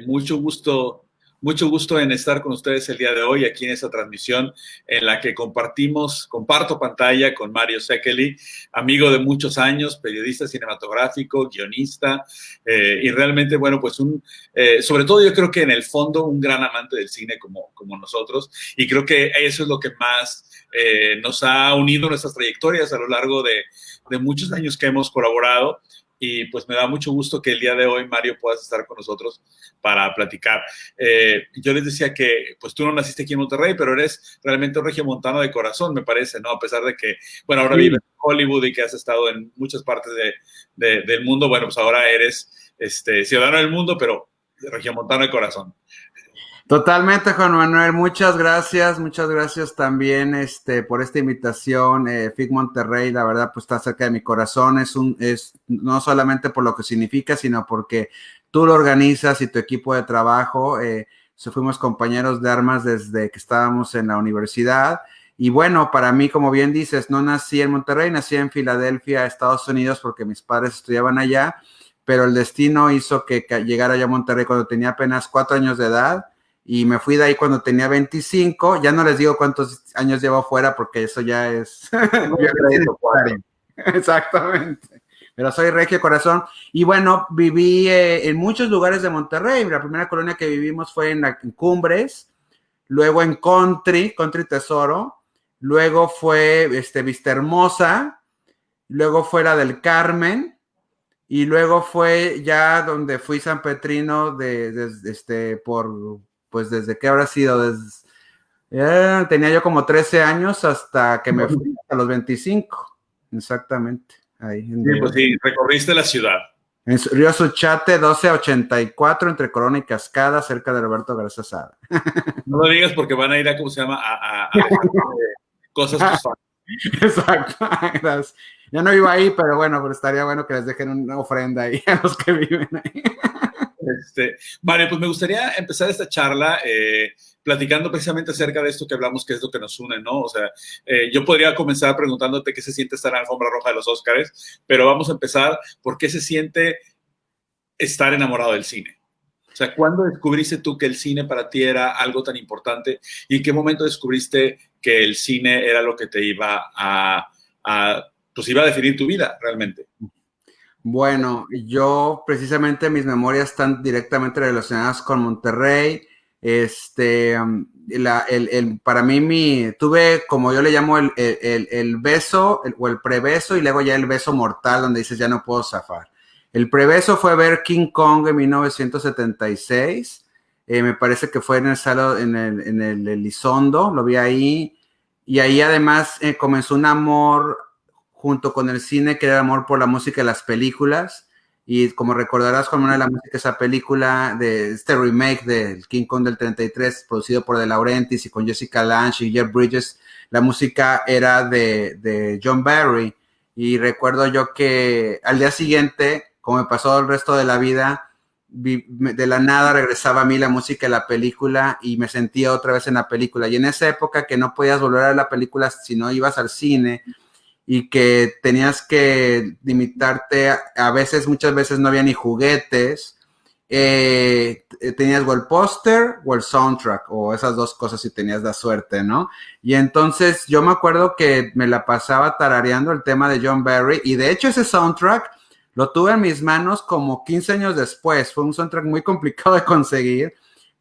Mucho gusto en estar con ustedes el día de hoy aquí en esta transmisión en la que comparto pantalla con Mario Szekely, amigo de muchos años, periodista cinematográfico, guionista, y realmente, bueno, pues sobre todo yo creo que en el fondo un gran amante del cine como nosotros, y creo que eso es lo que más nos ha unido nuestras trayectorias a lo largo de muchos años que hemos colaborado. Y pues me da mucho gusto que el día de hoy, Mario, puedas estar con nosotros para platicar. Yo les decía que pues tú no naciste aquí en Monterrey, pero eres realmente un regiomontano de corazón, me parece, ¿no? A pesar de que, bueno, ahora vives en Hollywood y que has estado en muchas partes del mundo, bueno, pues ahora eres ciudadano del mundo, pero regiomontano de corazón. Totalmente, Juan Manuel, muchas gracias también por esta invitación. FIC Monterrey, la verdad, pues está cerca de mi corazón, es no solamente por lo que significa, sino porque tú lo organizas y tu equipo de trabajo. Fuimos compañeros de armas desde que estábamos en la universidad. Y bueno, para mí, como bien dices, no nací en Monterrey, nací en Filadelfia, Estados Unidos, porque mis padres estudiaban allá, pero el destino hizo que llegara yo a Monterrey cuando tenía apenas 4 años de edad. Y me fui de ahí cuando tenía 25. Ya no les digo cuántos años llevo fuera porque eso ya es exactamente. Pero soy regio corazón. Y bueno, viví en muchos lugares de Monterrey. La primera colonia que vivimos fue en Cumbres, luego en Country Tesoro, luego fue Vista Hermosa, luego fue la del Carmen, y luego fue ya donde fui San Petrino pues desde que habrá sido, tenía yo como 13 años hasta que me fui a los 25, exactamente. Ahí, sí, pues sí, recorriste la ciudad. En Río Suchate, 1284, entre Corona y Cascada, cerca de Roberto Garza Sada. No lo digas porque van a ir a, ¿cómo se llama? A cosas tus fans. Exacto. Ya no iba ahí, pero bueno, pero estaría bueno que les dejen una ofrenda ahí a los que viven ahí. Mario, pues me gustaría empezar esta charla platicando precisamente acerca de esto que hablamos, que es lo que nos une, ¿no? O sea, yo podría comenzar preguntándote qué se siente estar en la alfombra roja de los Óscares, pero vamos a empezar por qué se siente estar enamorado del cine. O sea, ¿cuándo descubriste tú que el cine para ti era algo tan importante y en qué momento descubriste que el cine era lo que te iba pues iba a definir tu vida realmente? Bueno, yo precisamente mis memorias están directamente relacionadas con Monterrey. Para mí, tuve, como yo le llamo, el beso o el prebeso y luego ya el beso mortal, donde dices ya no puedo zafar. El prebeso fue ver King Kong en 1976. Me parece que fue en el Elizondo, lo vi ahí. Y ahí además comenzó un amor junto con el cine, que era el amor por la música de las películas. Y como recordarás, como una de la música de esa película, de este remake del King Kong del 33, producido por De Laurentiis y con Jessica Lange y Jeff Bridges, la música era de John Barry. Y recuerdo yo que al día siguiente, como me pasó el resto de la vida, de la nada regresaba a mí la música de la película y me sentía otra vez en la película. Y en esa época que no podías volver a ver la película si no ibas al cine, y que tenías que limitarte, muchas veces no había ni juguetes, tenías o el póster o el soundtrack, o esas dos cosas si tenías la suerte, ¿no? Y entonces yo me acuerdo que me la pasaba tarareando el tema de John Barry, y de hecho ese soundtrack lo tuve en mis manos como 15 años después. Fue un soundtrack muy complicado de conseguir,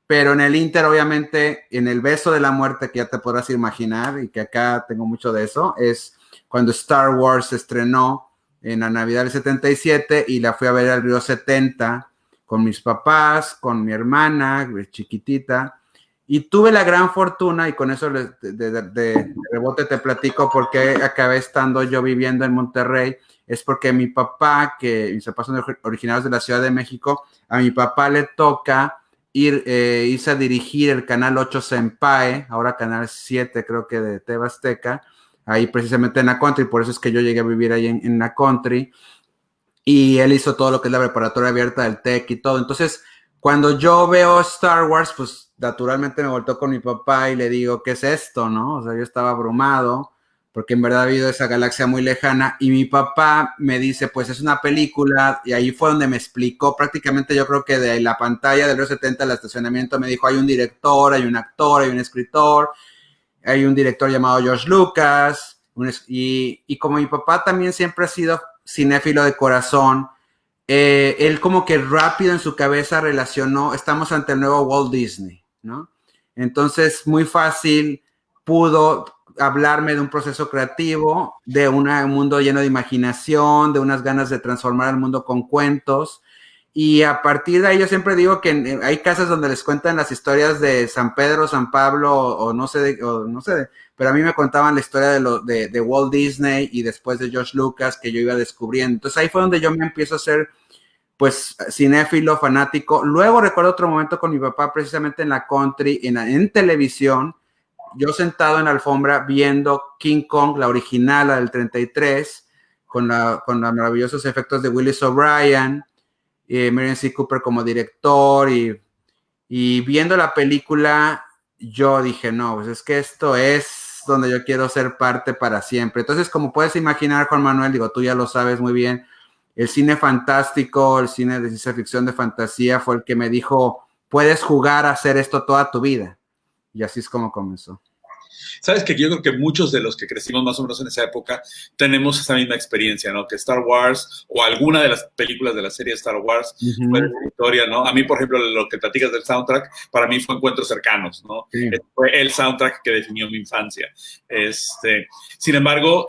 pero en el Inter, obviamente, en el beso de la muerte, que ya te podrás imaginar, y que acá tengo mucho de eso, es cuando Star Wars se estrenó en la Navidad del 77 y la fui a ver al Río 70 con mis papás, con mi hermana, chiquitita, y tuve la gran fortuna, y con eso de rebote te platico por qué acabé estando yo viviendo en Monterrey. Es porque mi papá, que mis papás son originarios de la Ciudad de México, a mi papá le toca irse a dirigir el Canal 8 Senpai, ahora Canal 7 creo que de TV Azteca, ahí precisamente en la Country. Por eso es que yo llegué a vivir ahí en la Country, y él hizo todo lo que es la preparatoria abierta del TEC y todo. Entonces, cuando yo veo Star Wars, pues naturalmente me volteo con mi papá y le digo, ¿qué es esto, no? O sea, yo estaba abrumado, porque en verdad ha habido esa galaxia muy lejana, y mi papá me dice, pues es una película, y ahí fue donde me explicó prácticamente, yo creo que de la pantalla de los 70 al estacionamiento, me dijo, hay un director, hay un actor, hay un escritor, hay un director llamado George Lucas, y como mi papá también siempre ha sido cinéfilo de corazón, él como que rápido en su cabeza relacionó, estamos ante el nuevo Walt Disney, ¿no? Entonces, muy fácil pudo hablarme de un proceso creativo, de un mundo lleno de imaginación, de unas ganas de transformar el mundo con cuentos. Y a partir de ahí yo siempre digo que hay casas donde les cuentan las historias de San Pedro, San Pablo, o no sé, pero a mí me contaban la historia de Walt Disney y después de George Lucas que yo iba descubriendo. Entonces ahí fue donde yo me empiezo a ser pues cinéfilo, fanático. Luego recuerdo otro momento con mi papá precisamente en la country, en televisión, yo sentado en la alfombra viendo King Kong, la original, la del 33, con los maravillosos efectos de Willis O'Brien, Merian C. Cooper como director, y viendo la película, yo dije, no, pues es que esto es donde yo quiero ser parte para siempre. Entonces, como puedes imaginar, Juan Manuel, digo, tú ya lo sabes muy bien, el cine fantástico, el cine de ciencia ficción, de fantasía, fue el que me dijo, puedes jugar a hacer esto toda tu vida. Y así es como comenzó. Sabes que yo creo que muchos de los que crecimos más o menos en esa época tenemos esa misma experiencia, ¿no? Que Star Wars o alguna de las películas de la serie Star Wars fue de la historia, ¿no? A mí, por ejemplo, lo que platicas del soundtrack, para mí fue Encuentros Cercanos, ¿no? Sí. Fue el soundtrack que definió mi infancia. Sin embargo,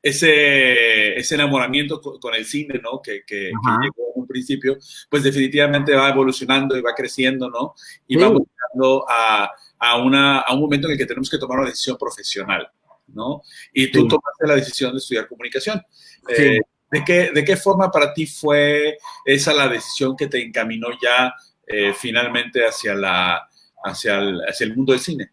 ese enamoramiento con el cine, ¿no? Que llegó en un principio, pues definitivamente va evolucionando y va creciendo, ¿no? Y va buscando a un momento en el que tenemos que tomar una decisión profesional, ¿no? Y tú tomaste la decisión de estudiar comunicación. Sí. ¿De qué forma para ti fue esa la decisión que te encaminó ya finalmente hacia el mundo del cine?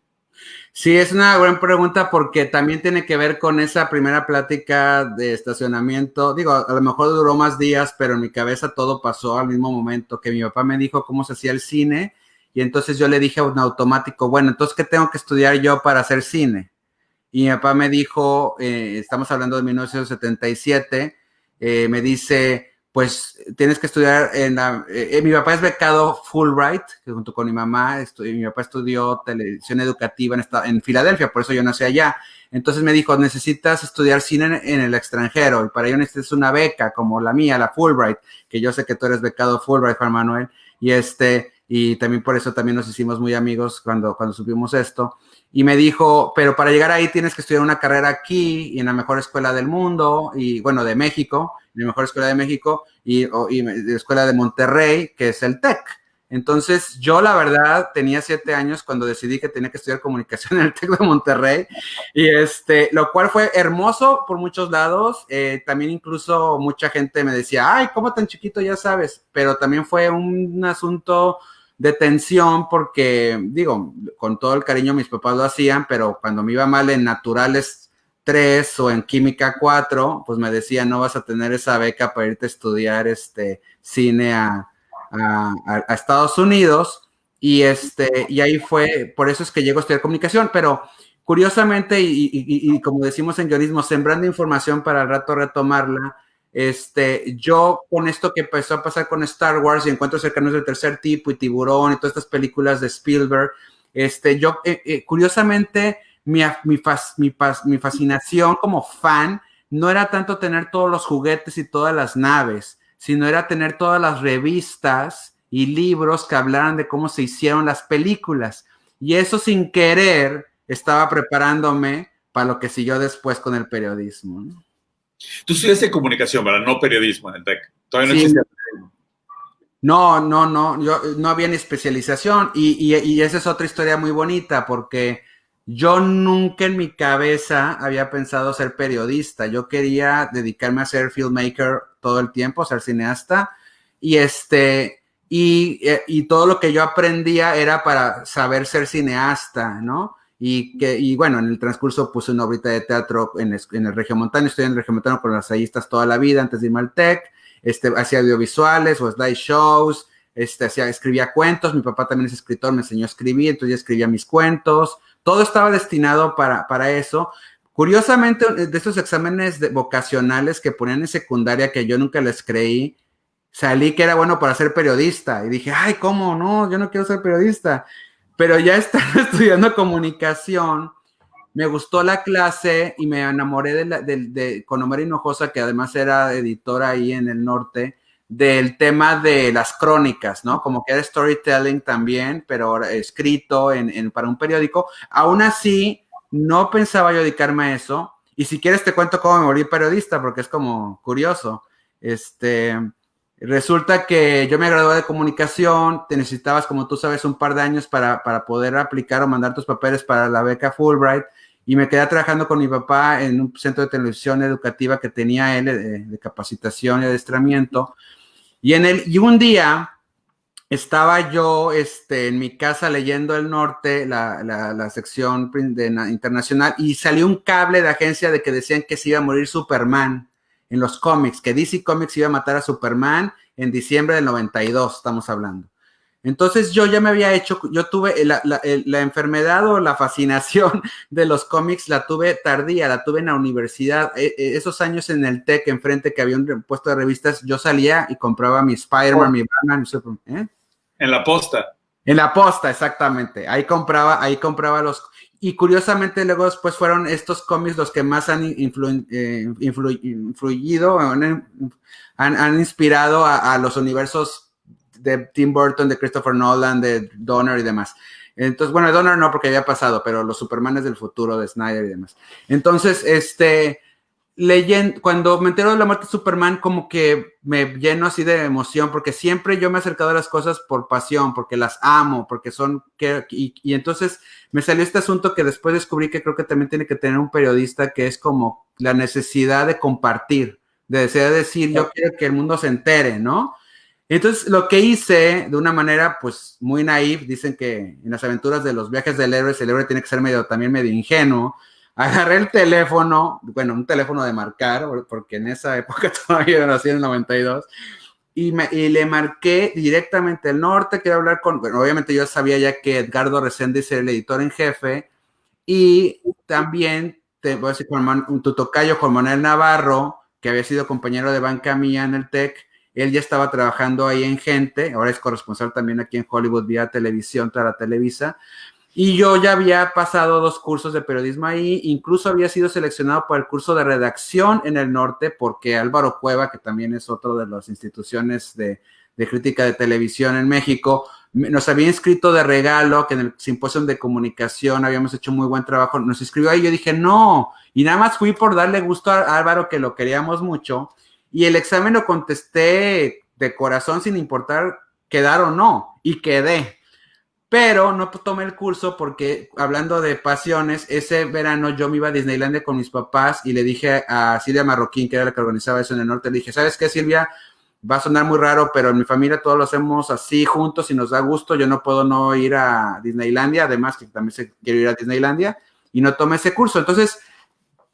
Sí, es una buena pregunta porque también tiene que ver con esa primera plática de estacionamiento. Digo, a lo mejor duró más días, pero en mi cabeza todo pasó al mismo momento, que mi papá me dijo cómo se hacía el cine, y entonces yo le dije en automático, bueno, entonces, ¿qué tengo que estudiar yo para hacer cine? Y mi papá me dijo, estamos hablando de 1977, me dice, pues tienes que estudiar mi papá es becado Fulbright, junto con mi mamá, mi papá estudió televisión educativa en Filadelfia, por eso yo nací allá. Entonces me dijo, necesitas estudiar cine en el extranjero, y para ello necesitas una beca como la mía, la Fulbright, que yo sé que tú eres becado Fulbright, Juan Manuel, y también por eso también nos hicimos muy amigos cuando supimos esto. Y me dijo, pero para llegar ahí tienes que estudiar una carrera aquí y en la mejor escuela del mundo, y bueno, de México, en la mejor escuela de México, y la escuela de Monterrey, que es el TEC. Entonces, yo la verdad tenía 7 años cuando decidí que tenía que estudiar comunicación en el TEC de Monterrey, y lo cual fue hermoso por muchos lados. También incluso mucha gente me decía, ay, ¿cómo tan chiquito ya sabes? Pero también fue un asunto de tensión porque, digo, con todo el cariño mis papás lo hacían, pero cuando me iba mal en naturales 3 o en química 4, pues me decían, no vas a tener esa beca para irte a estudiar cine a Estados Unidos, y ahí fue, por eso es que llego a estudiar comunicación, pero curiosamente, y como decimos en guionismo, sembrando información para al rato retomarla, yo con esto que empezó a pasar con Star Wars y Encuentros Cercanos del Tercer Tipo y Tiburón y todas estas películas de Spielberg, yo curiosamente mi fascinación como fan no era tanto tener todos los juguetes y todas las naves, sino era tener todas las revistas y libros que hablaran de cómo se hicieron las películas. Y eso sin querer estaba preparándome para lo que siguió después con el periodismo, ¿no? Tú estudiaste comunicación, ¿verdad? No periodismo en el TEC. Todavía no existía periodismo. No, yo no había ni especialización, y esa es otra historia muy bonita porque yo nunca en mi cabeza había pensado ser periodista. Yo quería dedicarme a ser filmmaker todo el tiempo, ser cineasta, y todo lo que yo aprendía era para saber ser cineasta, ¿no? Y bueno, en el transcurso puse una obrita de teatro en el Regiomontano, estudié en el Regiomontano con los ensayistas toda la vida antes de irme al TEC, hacía audiovisuales o slideshows, escribía cuentos, mi papá también es escritor, me enseñó a escribir, entonces yo escribía mis cuentos, todo estaba destinado para eso, Curiosamente, de estos exámenes vocacionales que ponían en secundaria, que yo nunca les creí, salí que era bueno para ser periodista. Y dije, ay, ¿cómo? No, yo no quiero ser periodista. Pero ya estaba estudiando comunicación, me gustó la clase y me enamoré con Homero Hinojosa, que además era editora ahí en el norte, del tema de las crónicas, ¿no? Como que era storytelling también, pero escrito para un periódico. Aún así, no pensaba yo dedicarme a eso. Y si quieres te cuento cómo me volví periodista, porque es como curioso. Resulta que yo me gradué de comunicación, te necesitabas, como tú sabes, un par de años para poder aplicar o mandar tus papeles para la beca Fulbright, y me quedé trabajando con mi papá en un centro de televisión educativa que tenía él de capacitación y adiestramiento. Y un día estaba yo en mi casa leyendo El Norte, la sección internacional, y salió un cable de agencia de que decían que se iba a morir Superman en los cómics, que DC Comics iba a matar a Superman en diciembre del 92, estamos hablando. Entonces yo ya me había hecho, yo tuve la enfermedad o la fascinación de los cómics, la tuve tardía, la tuve en la universidad. Esos años en el TEC, enfrente que había un puesto de revistas, yo salía y compraba mi Spider-Man, mi Batman, mi Superman. En la posta. En la posta, exactamente. Ahí compraba los... Y curiosamente luego después fueron estos cómics los que más han influido, han inspirado a los universos de Tim Burton, de Christopher Nolan, de Donner y demás. Entonces, bueno, Donner no porque había pasado, pero los Supermanes del futuro de Snyder y demás. Entonces, cuando me entero de la muerte de Superman, como que me lleno así de emoción, porque siempre yo me he acercado a las cosas por pasión, porque las amo, porque son... Y entonces me salió este asunto que después descubrí que creo que también tiene que tener un periodista, que es como la necesidad de compartir, de desear decir, yo quiero que el mundo se entere, ¿no? Entonces, lo que hice de una manera, pues, muy naif, dicen que en las aventuras de los viajes del héroe, el héroe tiene que ser también medio ingenuo. Agarré el teléfono, bueno, un teléfono de marcar, porque en esa época todavía nací en el 92, y le marqué directamente El Norte, quiero hablar con... Bueno, obviamente yo sabía ya que Edgardo Reséndiz era el editor en jefe, y también, te voy a decir, un tutocayo, Juan Manuel Navarro, que había sido compañero de banca mía en el TEC. Él ya estaba trabajando ahí en Gente, ahora es corresponsal también aquí en Hollywood vía televisión, tras la Televisa, y yo ya había pasado 2 cursos de periodismo ahí, incluso había sido seleccionado para el curso de redacción en el Norte, porque Álvaro Cueva, que también es otro de las instituciones de crítica de televisión en México, nos había inscrito de regalo, que en el simposio de comunicación habíamos hecho muy buen trabajo, nos inscribió ahí, yo dije no, y nada más fui por darle gusto a Álvaro, que lo queríamos mucho, y el examen lo contesté de corazón sin importar quedar o no, y quedé. Pero no tomé el curso porque, hablando de pasiones, ese verano yo me iba a Disneylandia con mis papás y le dije a Silvia Marroquín, que era la que organizaba eso en el Norte, le dije, ¿sabes qué, Silvia? Va a sonar muy raro, pero en mi familia todos lo hacemos así juntos y nos da gusto. Yo no puedo no ir a Disneylandia, además que también quiero ir a Disneylandia, y no tomé ese curso. Entonces,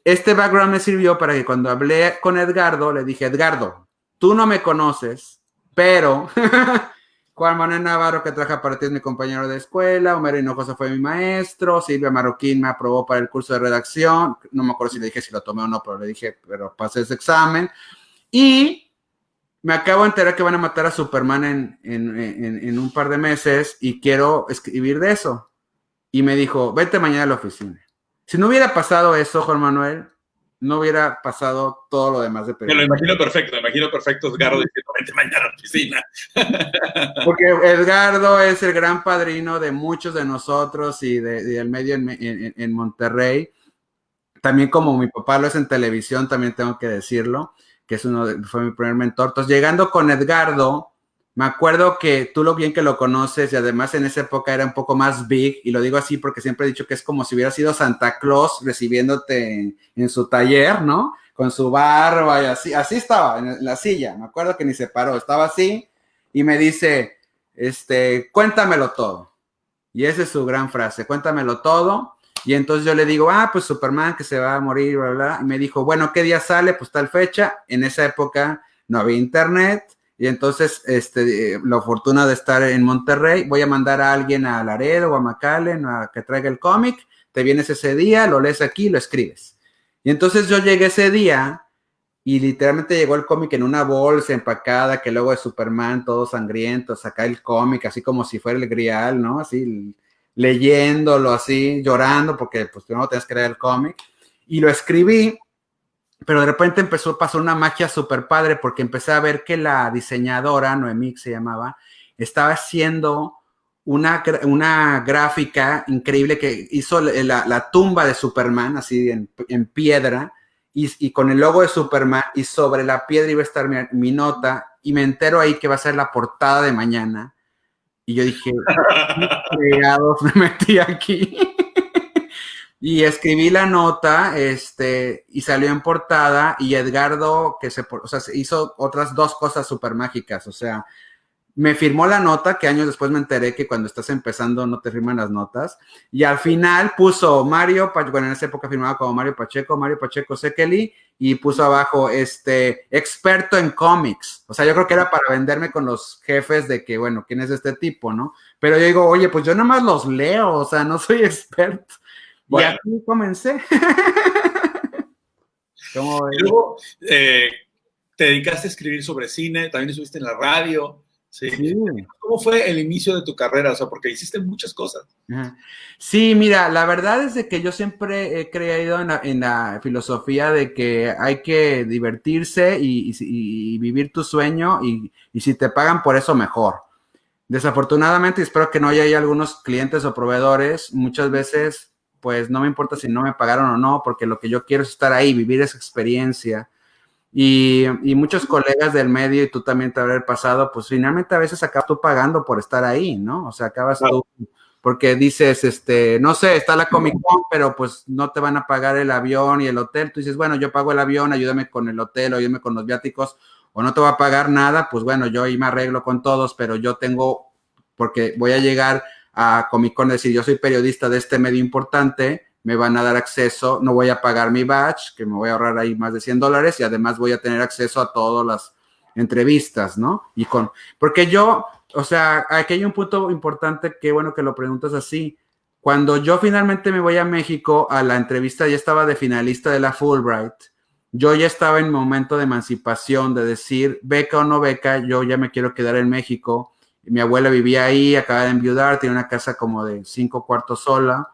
este background me sirvió para que cuando hablé con Edgardo, le dije, Edgardo, tú no me conoces, pero Juan Manuel Navarro, que trabaja para ti, es mi compañero de escuela, Homero Hinojosa fue mi maestro, Silvia Marroquín me aprobó para el curso de redacción, no me acuerdo si le dije si lo tomé o no, pero le dije, pero pasé ese examen, y me acabo de enterar que van a matar a Superman en un par de meses, y quiero escribir de eso. Y me dijo, vete mañana a la oficina. Si no hubiera pasado eso, Juan Manuel, no hubiera pasado todo lo demás de periodismo. Me lo imagino perfecto, Edgardo diciendo, vente mañana a la oficina. Porque Edgardo es el gran padrino de muchos de nosotros y del medio en Monterrey. También como mi papá lo es en televisión, también tengo que decirlo, que fue mi primer mentor. Entonces, llegando con Edgardo, me acuerdo que tú lo bien que lo conoces y además en esa época era un poco más big, y lo digo así porque siempre he dicho que es como si hubiera sido Santa Claus recibiéndote en su taller, ¿no? Con su barba y así estaba en la silla, me acuerdo que ni se paró, estaba así y me dice, cuéntamelo todo. Y esa es su gran frase, cuéntamelo todo. Y entonces yo le digo, pues Superman que se va a morir, bla, bla. Y me dijo, bueno, ¿qué día sale? Pues tal fecha. En esa época no había internet. Y entonces, la fortuna de estar en Monterrey, voy a mandar a alguien a Laredo o a McAllen a que traiga el cómic, te vienes ese día, lo lees aquí, lo escribes. Y entonces yo llegué ese día y literalmente llegó el cómic en una bolsa empacada, que luego de Superman, todo sangriento, saca el cómic así como si fuera el Grial, ¿no? Así leyéndolo así, llorando, porque pues tú no tenías que leer el cómic. Y lo escribí, pero de repente empezó a pasar una magia súper padre, porque empecé a ver que la diseñadora, Noemí se llamaba, estaba haciendo una gráfica increíble que hizo la tumba de Superman, así en piedra, y con el logo de Superman, y sobre la piedra iba a estar mi nota, y me entero ahí que va a ser la portada de mañana, y yo dije, ¿qué fregados me metí aquí? Y escribí la nota, y salió en portada, y Edgardo, o sea, hizo otras dos cosas súper mágicas, o sea, me firmó la nota, que años después me enteré que cuando estás empezando no te firman las notas, y al final puso bueno, en esa época firmaba como Mario Pacheco Sekeli, y puso abajo, experto en cómics, o sea, yo creo que era para venderme con los jefes de que, bueno, ¿quién es este tipo, no? Pero yo digo, oye, pues yo nada más los leo, o sea, no soy experto, bueno. Y así comencé. ¿Cómo ves? Y luego te dedicaste a escribir sobre cine, también estuviste en la radio. Sí. Sí. ¿Cómo fue el inicio de tu carrera? O sea, porque hiciste muchas cosas. Sí, mira, la verdad es de que yo siempre he creído en la filosofía de que hay que divertirse y vivir tu sueño, y si te pagan por eso, mejor. Desafortunadamente, y espero que no haya algunos clientes o proveedores, muchas veces, pues no me importa si no me pagaron o no, porque lo que yo quiero es estar ahí, vivir esa experiencia. Y muchos colegas del medio, y tú también te habrás pasado, pues finalmente a veces acabas tú pagando por estar ahí, ¿no? O sea, acabas tú, porque dices, no sé, está la Comic Con, pero pues no te van a pagar el avión y el hotel. Tú dices, bueno, yo pago el avión, ayúdame con el hotel, ayúdame con los viáticos, o no te va a pagar nada, pues bueno, yo ahí me arreglo con todos, pero yo tengo, porque voy a llegar a Comic Con, decir, yo soy periodista de este medio importante, me van a dar acceso, no voy a pagar mi badge, que me voy a ahorrar ahí más de $100, y además voy a tener acceso a todas las entrevistas, ¿no? Porque yo, o sea, aquí hay un punto importante, que bueno que lo preguntas así. Cuando yo finalmente me voy a México, a la entrevista, ya estaba de finalista de la Fulbright, yo ya estaba en momento de emancipación, de decir, beca o no beca, yo ya me quiero quedar en México. Mi abuela vivía ahí, acaba de enviudar, tiene una casa como de 5 cuartos sola,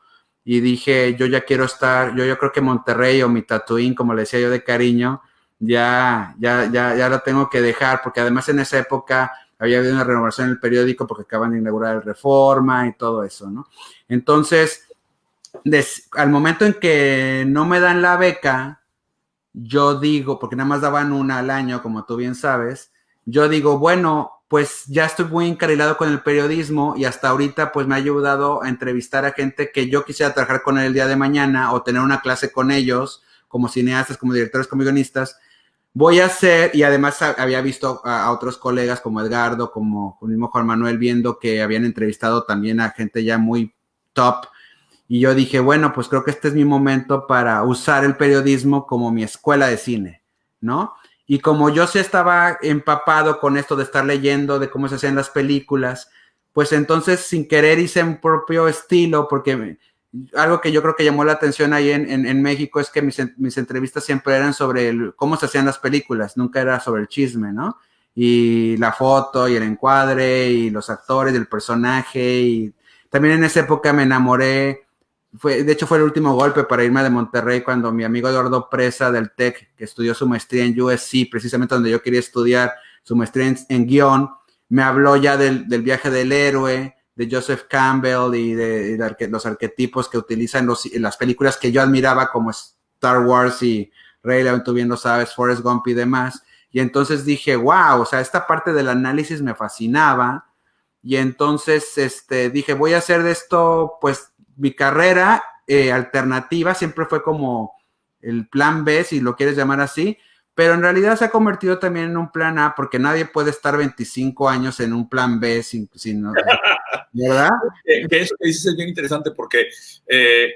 y dije, yo ya quiero estar, yo creo que Monterrey, o mi Tatooine, como le decía yo de cariño, ya lo tengo que dejar, porque además en esa época había habido una renovación en el periódico, porque acaban de inaugurar el Reforma y todo eso, ¿no? Entonces, al momento en que no me dan la beca, yo digo, porque nada más daban una al año, como tú bien sabes, yo digo, bueno, pues ya estoy muy encarrilado con el periodismo, y hasta ahorita pues me ha ayudado a entrevistar a gente que yo quisiera trabajar con él el día de mañana, o tener una clase con ellos, como cineastas, como directores, como guionistas. Voy a hacer, y además había visto a otros colegas como Edgardo, como el mismo Juan Manuel, viendo que habían entrevistado también a gente ya muy top. Y yo dije, bueno, pues creo que este es mi momento para usar el periodismo como mi escuela de cine, ¿no? Y como yo sí estaba empapado con esto de estar leyendo de cómo se hacían las películas, pues entonces sin querer hice un propio estilo, porque algo que yo creo que llamó la atención ahí en México es que mis entrevistas siempre eran sobre cómo se hacían las películas, nunca era sobre el chisme, ¿no? Y la foto y el encuadre y los actores y el personaje. Y también en esa época me enamoré. De hecho fue el último golpe para irme de Monterrey, cuando mi amigo Eduardo Presa del TEC, que estudió su maestría en USC, precisamente donde yo quería estudiar su maestría en guión, me habló ya del viaje del héroe, de Joseph Campbell, y de los arquetipos que utilizan en las películas que yo admiraba, como Star Wars y Rey León, tú bien lo sabes, Forrest Gump y demás. Y entonces dije, wow, o sea, esta parte del análisis me fascinaba. Y entonces dije, voy a hacer de esto, pues, mi carrera alternativa. Siempre fue como el plan B, si lo quieres llamar así, pero en realidad se ha convertido también en un plan A, porque nadie puede estar 25 años en un plan B sin ¿verdad? Que eso que dices es bien interesante, porque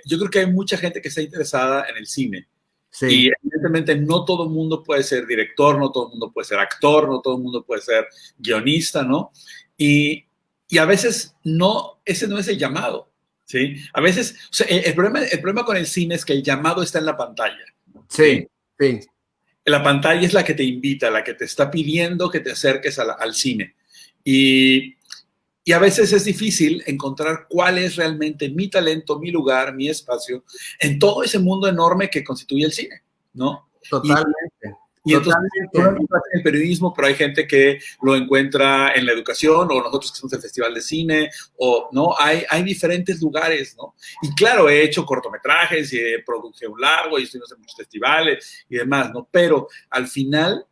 yo creo que hay mucha gente que está interesada en el cine. Sí. Y evidentemente no todo el mundo puede ser director, no todo el mundo puede ser actor, no todo el mundo puede ser guionista, ¿no? Y a veces ese no es el llamado, ¿sí? A veces, o sea, el problema con el cine es que el llamado está en la pantalla. Sí, sí. La pantalla es la que te invita, la que te está pidiendo que te acerques al cine. Y, y a veces es difícil encontrar cuál es realmente mi talento, mi lugar, mi espacio en todo ese mundo enorme que constituye el cine, ¿no? Totalmente. Y entonces, tú lo encuentras en el periodismo, pero hay gente que lo encuentra en la educación, o nosotros que somos el Festival de Cine, o no, hay diferentes lugares, ¿no? Y claro, he hecho cortometrajes y produje un largo y estuvimos en muchos festivales y demás, ¿no? Pero al final,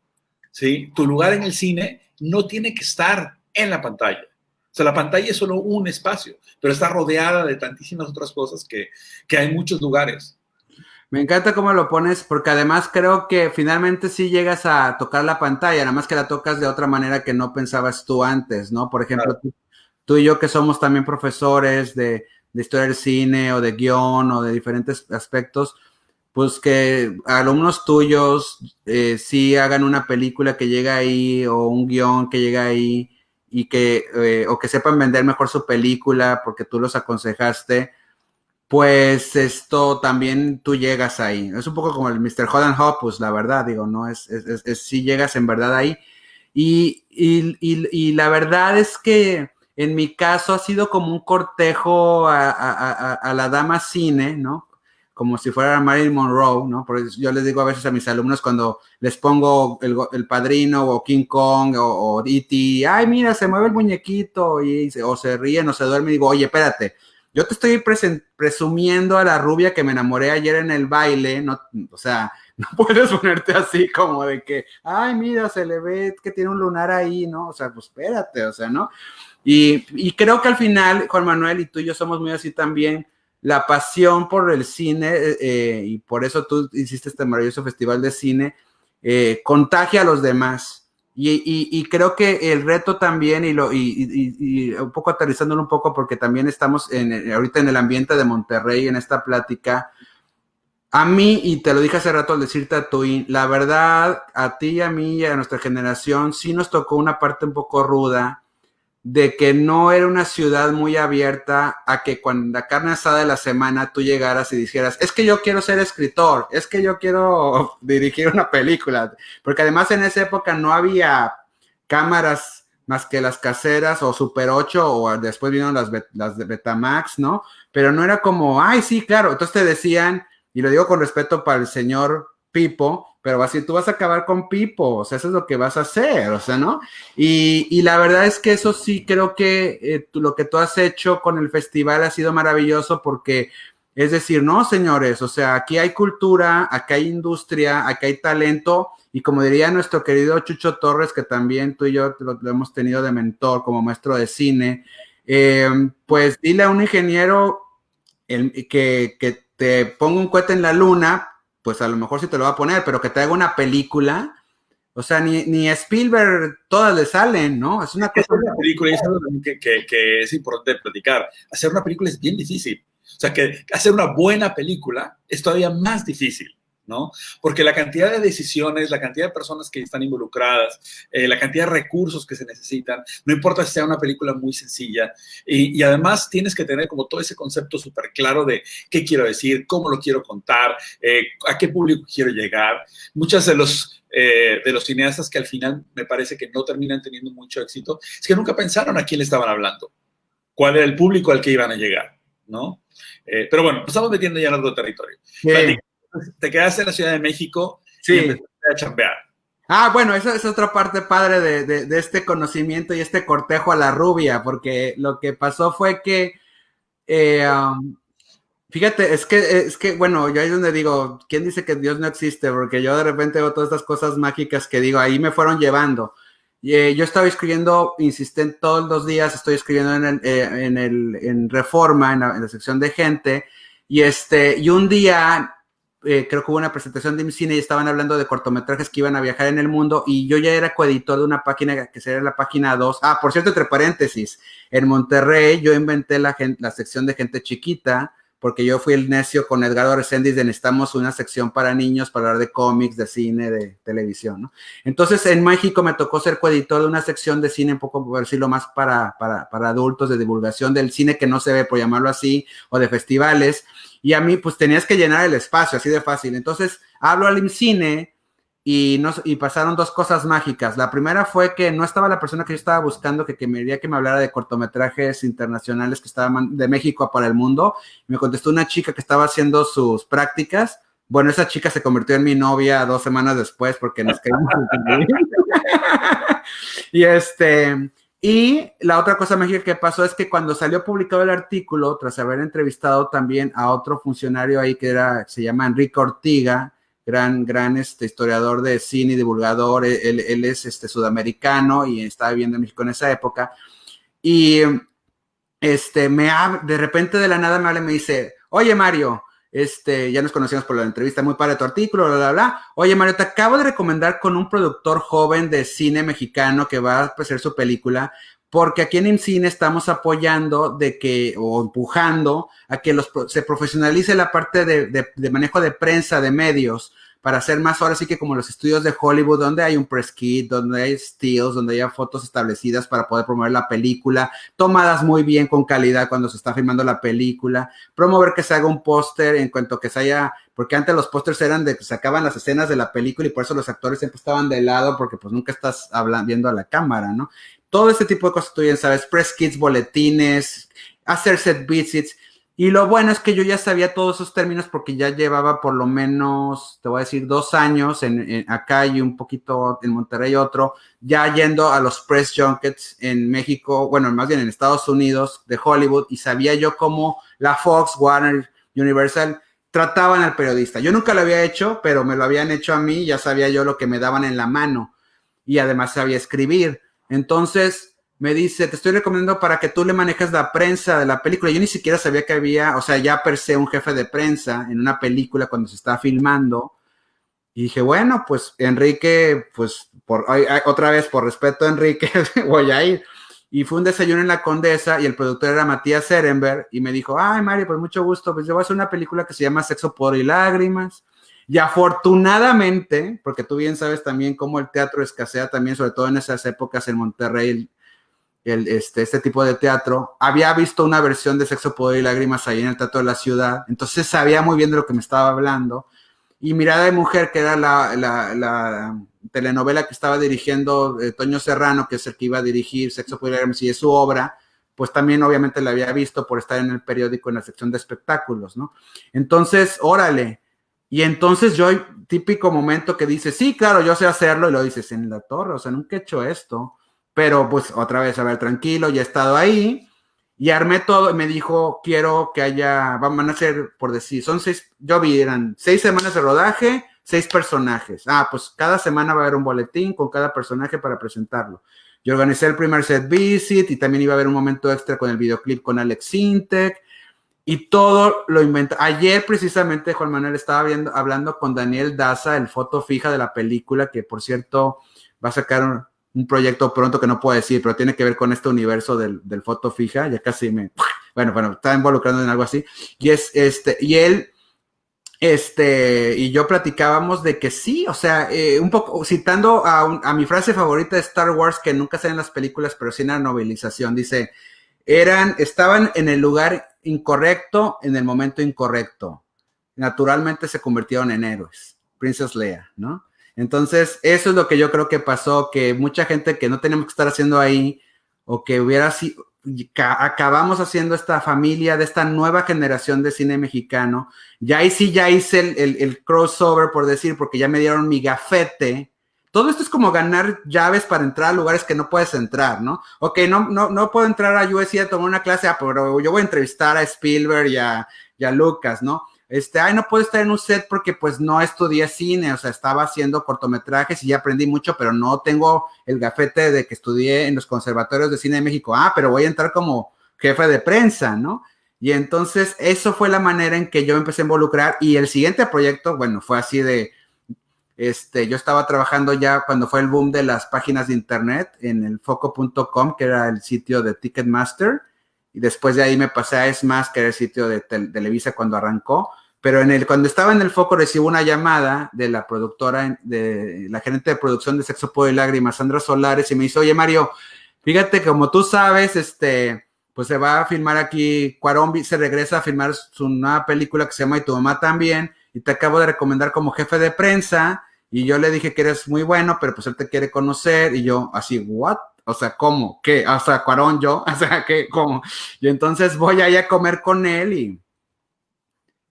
¿sí? Tu lugar en el cine no tiene que estar en la pantalla. O sea, la pantalla es solo un espacio, pero está rodeada de tantísimas otras cosas que hay muchos lugares. Me encanta cómo lo pones, porque además creo que finalmente sí llegas a tocar la pantalla, nada más que la tocas de otra manera que no pensabas tú antes, ¿no? Por ejemplo, Claro. tú y yo que somos también profesores de historia del cine o de guión o de diferentes aspectos, pues que alumnos tuyos sí hagan una película que llega ahí o un guión que llega ahí y que, o que sepan vender mejor su película porque tú los aconsejaste, pues esto también tú llegas ahí. Es un poco como el Mr. Holland Hopus, la verdad, digo, ¿no? Sí llegas en verdad ahí. Y la verdad es que en mi caso ha sido como un cortejo a la dama cine, ¿no? Como si fuera Marilyn Monroe, ¿no? Por eso yo les digo a veces a mis alumnos cuando les pongo el Padrino o King Kong o E.T., ay, mira, se mueve el muñequito, o se ríen o se duermen, y digo, oye, espérate, yo te estoy presumiendo a la rubia que me enamoré ayer en el baile, no, o sea, no puedes ponerte así como de que, ay, mira, se le ve que tiene un lunar ahí, ¿no? O sea, pues espérate, o sea, ¿no? Y creo que al final, Juan Manuel, y tú y yo somos muy así también, la pasión por el cine, y por eso tú hiciste este maravilloso festival de cine, contagia a los demás. Y creo que el reto también, y un poco aterrizándolo un poco, porque también estamos ahorita en el ambiente de Monterrey, en esta plática, a mí, y te lo dije hace rato al decirte a Twin, la verdad, a ti y a mí y a nuestra generación, sí nos tocó una parte un poco ruda, de que no era una ciudad muy abierta a que cuando la carne asada de la semana tú llegaras y dijeras, es que yo quiero ser escritor, es que yo quiero dirigir una película, porque además en esa época no había cámaras más que las caseras o Super 8 o después vinieron las de Betamax, ¿no? Pero no era como, ay, sí, claro, entonces te decían, y lo digo con respeto para el señor Pipo, pero así tú vas a acabar con Pipo, o sea, eso es lo que vas a hacer, o sea, ¿no? Y la verdad es que eso sí creo que lo que tú has hecho con el festival ha sido maravilloso porque es decir, no, señores, o sea, aquí hay cultura, aquí hay industria, aquí hay talento y como diría nuestro querido Chucho Torres, que también tú y yo lo hemos tenido de mentor como maestro de cine, pues dile a un ingeniero que te ponga un cohete en la luna, pues a lo mejor sí te lo va a poner, pero que te haga una película, o sea, ni a Spielberg todas le salen, ¿no? Es una cosa... Hacer una película, y es algo que es importante platicar, hacer una película es bien difícil. O sea, que hacer una buena película es todavía más difícil, ¿no? Porque la cantidad de decisiones, la cantidad de personas que están involucradas, la cantidad de recursos que se necesitan, no importa si sea una película muy sencilla, y además tienes que tener como todo ese concepto súper claro de qué quiero decir, cómo lo quiero contar, a qué público quiero llegar. Muchas de los cineastas que al final me parece que no terminan teniendo mucho éxito, es que nunca pensaron a quién le estaban hablando, cuál era el público al que iban a llegar, ¿no? Pero bueno, nos estamos metiendo ya en otro territorio. Sí. Te quedaste en la Ciudad de México Sí. Y empezaste a chambear. Bueno, esa es otra parte padre de este conocimiento y este cortejo a la rubia, porque lo que pasó fue que, fíjate, es que, bueno, yo ahí es donde digo, ¿quién dice que Dios no existe? Porque yo de repente veo todas estas cosas mágicas que digo, ahí me fueron llevando. Yo estaba escribiendo, insistente todos los días, estoy escribiendo en Reforma, en la sección de gente, y un día creo que hubo una presentación de mi cine y estaban hablando de cortometrajes que iban a viajar en el mundo y yo ya era coeditor de una página que sería la página 2. Por cierto, entre paréntesis, en Monterrey yo inventé la sección de gente chiquita porque yo fui el necio con Edgardo Reséndiz de necesitamos una sección para niños para hablar de cómics, de cine, de televisión, ¿no? Entonces, en México me tocó ser coeditor de una sección de cine un poco, por decirlo más, para adultos, de divulgación del cine que no se ve, por llamarlo así, o de festivales, y a mí, pues, tenías que llenar el espacio, así de fácil. Entonces, hablo al IMCINE y pasaron dos cosas mágicas. La primera fue que no estaba la persona que yo estaba buscando, que me quería que me hablara de cortometrajes internacionales que estaban de México para el mundo. Me contestó una chica que estaba haciendo sus prácticas. Bueno, esa chica se convirtió en mi novia 2 semanas después porque nos quedamos. Y la otra cosa mágica que pasó es que cuando salió publicado el artículo, tras haber entrevistado también a otro funcionario ahí se llama Enrique Ortiga, gran historiador de cine y divulgador, él es sudamericano y estaba viviendo en México en esa época, y de repente de la nada me habla y me dice, oye Mario, ya nos conocíamos por la entrevista, muy padre tu artículo, bla, bla, bla. Oye, Mario, te acabo de recomendar con un productor joven de cine mexicano que va a hacer su película, porque aquí en IMCINE estamos apoyando o empujando a que se profesionalice la parte de manejo de prensa, de medios, para hacer más ahora sí que como los estudios de Hollywood, donde hay un press kit, donde hay stills, donde hay fotos establecidas para poder promover la película, tomadas muy bien con calidad cuando se está filmando la película, promover que se haga un póster en cuanto que se haya, porque antes los pósters eran de que sacaban las escenas de la película y por eso los actores siempre estaban de lado porque pues nunca estás viendo a la cámara, ¿no? Todo este tipo de cosas tú bien sabes, press kits, boletines, hacer set visits. Y lo bueno es que yo ya sabía todos esos términos porque ya llevaba por lo menos, te voy a decir, 2 años acá y un poquito en Monterrey otro, ya yendo a los press junkets en México, bueno, más bien en Estados Unidos, de Hollywood, y sabía yo cómo la Fox, Warner, Universal trataban al periodista. Yo nunca lo había hecho, pero me lo habían hecho a mí, ya sabía yo lo que me daban en la mano y además sabía escribir. Entonces me dice, te estoy recomendando para que tú le manejes la prensa de la película. Yo ni siquiera sabía que había, o sea, ya per se un jefe de prensa en una película cuando se está filmando. Y dije, bueno, pues Enrique, pues otra vez por respeto a Enrique, voy a ir. Y fue un desayuno en la Condesa y el productor era Matías Serenberg y me dijo, ay Mario, pues mucho gusto, pues yo voy a hacer una película que se llama Sexo, Pudor y Lágrimas. Y afortunadamente, porque tú bien sabes también cómo el teatro escasea también, sobre todo en esas épocas en Monterrey, este tipo de teatro, había visto una versión de Sexo, Pudor y Lágrimas ahí en el Teatro de la Ciudad, entonces sabía muy bien de lo que me estaba hablando, y Mirada de Mujer, que era la telenovela que estaba dirigiendo Toño Serrano, que es el que iba a dirigir Sexo, Pudor y Lágrimas, y es su obra, pues también obviamente la había visto por estar en el periódico en la sección de espectáculos, ¿no? Entonces, órale, y entonces yo, típico momento que dice, sí, claro, yo sé hacerlo, y lo dices, en la torre, o sea, nunca he hecho esto. Pero pues otra vez, a ver, tranquilo, ya he estado ahí y armé todo y me dijo, quiero que van a ser, por decir, son 6, yo vi, eran 6 semanas de rodaje, 6 personajes. Pues cada semana va a haber un boletín con cada personaje para presentarlo. Yo organicé el primer set visit y también iba a haber un momento extra con el videoclip con Alex Sintek y todo lo inventé. Ayer precisamente Juan Manuel estaba hablando con Daniel Daza, el foto fija de la película, que por cierto va a sacar un proyecto pronto que no puedo decir, pero tiene que ver con este universo del foto fija, ya casi bueno, está involucrando en algo así, y él, y yo platicábamos de que sí, o sea, un poco citando a mi frase favorita de Star Wars, que nunca sale en las películas, pero sí en la novelización, dice, estaban en el lugar incorrecto, en el momento incorrecto, naturalmente se convirtieron en héroes, Princess Leia, ¿no? Entonces, eso es lo que yo creo que pasó, que mucha gente que no tenemos que estar haciendo ahí, o que acabamos haciendo esta familia de esta nueva generación de cine mexicano. Ya hice el crossover, por decir, porque ya me dieron mi gafete. Todo esto es como ganar llaves para entrar a lugares que no puedes entrar, ¿no? Ok, no puedo entrar a USC a tomar una clase, pero yo voy a entrevistar a Spielberg y a Lucas, ¿no? No puedo estar en un set porque pues no estudié cine, o sea, estaba haciendo cortometrajes y ya aprendí mucho, pero no tengo el gafete de que estudié en los conservatorios de cine de México. Pero voy a entrar como jefe de prensa, ¿no? Y entonces eso fue la manera en que yo me empecé a involucrar y el siguiente proyecto, bueno, fue así de, yo estaba trabajando ya cuando fue el boom de las páginas de internet en el foco.com, que era el sitio de Ticketmaster, y después de ahí me pasé a ESMAS, que era el sitio de Televisa cuando arrancó. Pero cuando estaba en el foco recibo una llamada de la productora, de la gerente de producción de Sexo, Pudor y Lágrimas, Sandra Solares, y me dice, oye Mario, fíjate, como tú sabes, pues se va a filmar aquí, Cuarón se regresa a filmar su nueva película que se llama Y tu mamá también, y te acabo de recomendar como jefe de prensa, y yo le dije que eres muy bueno, pero pues él te quiere conocer, y yo así, ¿what? O sea, ¿cómo? ¿Qué? O sea, Cuarón, yo, o sea, ¿qué? ¿Cómo? Y entonces voy ahí a comer con él y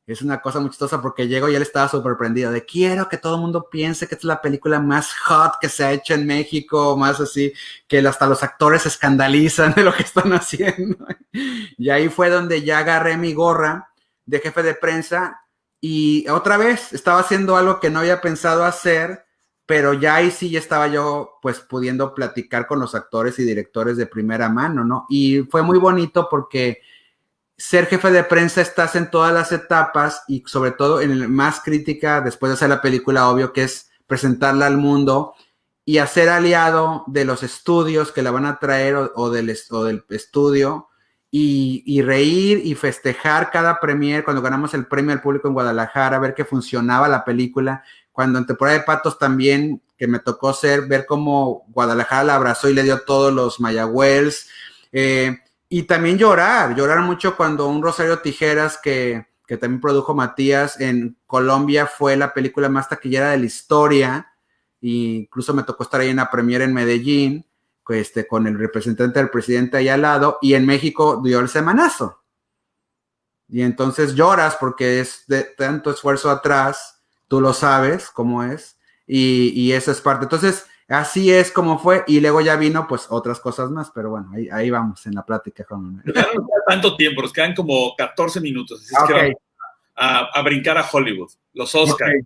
es una cosa muy chistosa porque llego y él estaba súper prendido de quiero que todo el mundo piense que esta es la película más hot que se ha hecho en México, más así, que hasta los actores se escandalizan de lo que están haciendo. Y ahí fue donde ya agarré mi gorra de jefe de prensa y otra vez estaba haciendo algo que no había pensado hacer, pero ya ahí sí ya estaba yo pues pudiendo platicar con los actores y directores de primera mano, ¿no? Y fue muy bonito porque ser jefe de prensa estás en todas las etapas y sobre todo en el más crítica después de hacer la película, obvio, que es presentarla al mundo y hacer aliado de los estudios que la van a traer o del estudio y reír y festejar cada premier cuando ganamos el premio al público en Guadalajara, ver que funcionaba la película, cuando en temporada de Patos también, que me tocó ver cómo Guadalajara la abrazó y le dio todos los Mayagüels, y también llorar mucho cuando un Rosario Tijeras que también produjo Matías en Colombia fue la película más taquillera de la historia, e incluso me tocó estar ahí en la premiere en Medellín, con el representante del presidente ahí al lado, y en México dio el semanazo. Y entonces lloras porque es de tanto esfuerzo atrás, tú lo sabes cómo es, y eso es parte. Entonces, así es como fue, y luego ya vino pues otras cosas más, pero bueno, ahí vamos en la plática, Juan Manuel. Ya no queda tanto tiempo, nos quedan como 14 minutos, así es que vamos a brincar a Hollywood, los Oscars. Okay.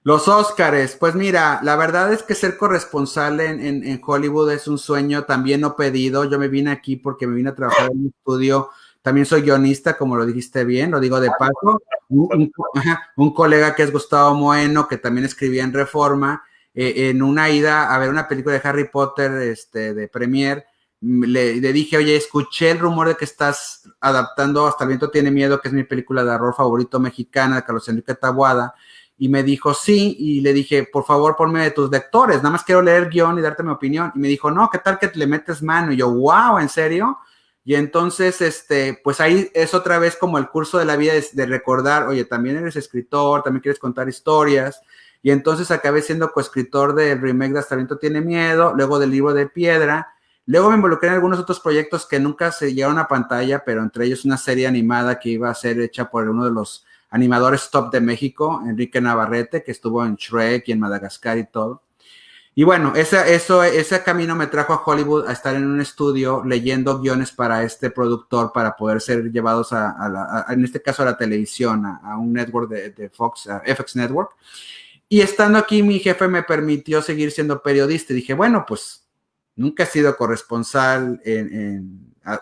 Los Óscares, pues mira, la verdad es que ser corresponsal en Hollywood es un sueño también no pedido. Yo me vine aquí porque me vine a trabajar en un estudio. También soy guionista, como lo dijiste bien, lo digo de paso. Un colega que es Gustavo Moeno, que también escribía en Reforma, en una ida a ver una película de Harry Potter de Premiere, le dije, oye, escuché el rumor de que estás adaptando Hasta el viento tiene miedo, que es mi película de horror favorito mexicana, de Carlos Enrique Taboada. Y me dijo, sí, y le dije, por favor, ponme de tus lectores, nada más quiero leer el guión y darte mi opinión. Y me dijo, no, ¿qué tal que le metes mano? Y yo, wow, ¿en serio? Y entonces, pues ahí es otra vez como el curso de la vida de recordar, oye, también eres escritor, también quieres contar historias. Y entonces acabé siendo coescritor del remake de Hasta el viento tiene miedo, luego del Libro de Piedra. Luego me involucré en algunos otros proyectos que nunca se llegaron a pantalla, pero entre ellos una serie animada que iba a ser hecha por uno de los animadores top de México, Enrique Navarrete, que estuvo en Shrek y en Madagascar y todo. Y bueno, ese camino me trajo a Hollywood a estar en un estudio leyendo guiones para este productor para poder ser llevados en este caso a la televisión, a un network de Fox, a FX Network. Y estando aquí, mi jefe me permitió seguir siendo periodista. Y dije, bueno, pues nunca he sido corresponsal